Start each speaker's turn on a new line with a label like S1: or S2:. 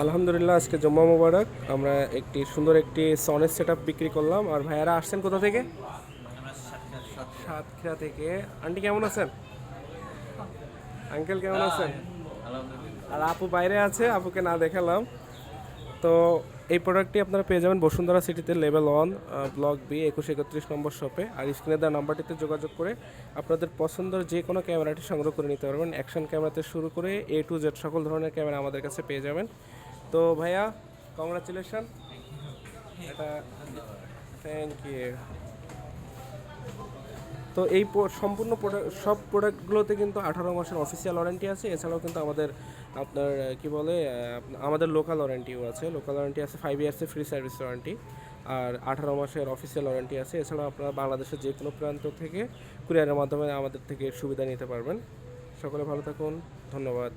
S1: আলহামদুলিল্লাহ, আজকে জুম্মা মোবারক। আমরা সুন্দর একটি সনের সেট আপ বিক্রি করলাম। আর ভাইয়ারা আসছেন কোথা থেকে?
S2: আমরা সাতক্ষীরা।
S1: সাতক্ষীরা থেকে। আন্টি কেমন আছেন? আঙ্কেল কেমন আছেন?
S2: আলহামদুলিল্লাহ।
S1: আর আপু বাইরে আছে, আপুকে না দেখালাম। তো এই প্রোডাক্টটি আপনারা পেয়ে যাবেন বসুন্ধরা সিটিতে লেভেল 1 ব্লক বি 2131 নম্বর শপে। আর স্ক্রিনে দেওয়া নাম্বারটিতে যোগাযোগ করে আপনাদের পছন্দের যে কোনো ক্যামেরাটি সংগ্রহ করে নিতে পারবেন। অ্যাকশন ক্যামেরাতে শুরু করে A to Z সকল ধরনের ক্যামেরা আমাদের কাছে পেয়ে যাবেন। তো ভাইয়া, কংগ্রাচুলেশন। এটা
S2: ধন্যবাদ।
S1: Thank you. তো এই সম্পূর্ণ সব প্রোডাক্টগুলোতে কিন্তু 18 মাসের অফিসিয়াল ওয়ারেন্টি আছে। এছাড়াও কিন্তু আমাদের আপনার কি বলে আমাদের লোকাল ওয়ারেন্টিও আছে। লোকাল ওয়ারেন্টি আছে 5 ইয়ার্সের ফ্রি সার্ভিস ওয়ারেন্টি। আর 18 মাসের অফিসিয়াল ওয়ারেন্টি আছে। এছাড়াও আপনারা বাংলাদেশের যে কোনো প্রান্ত থেকে কুরিয়ারের মাধ্যমে আমাদের থেকে সুবিধা নিতে পারবেন। সকলে ভালো থাকুন। ধন্যবাদ।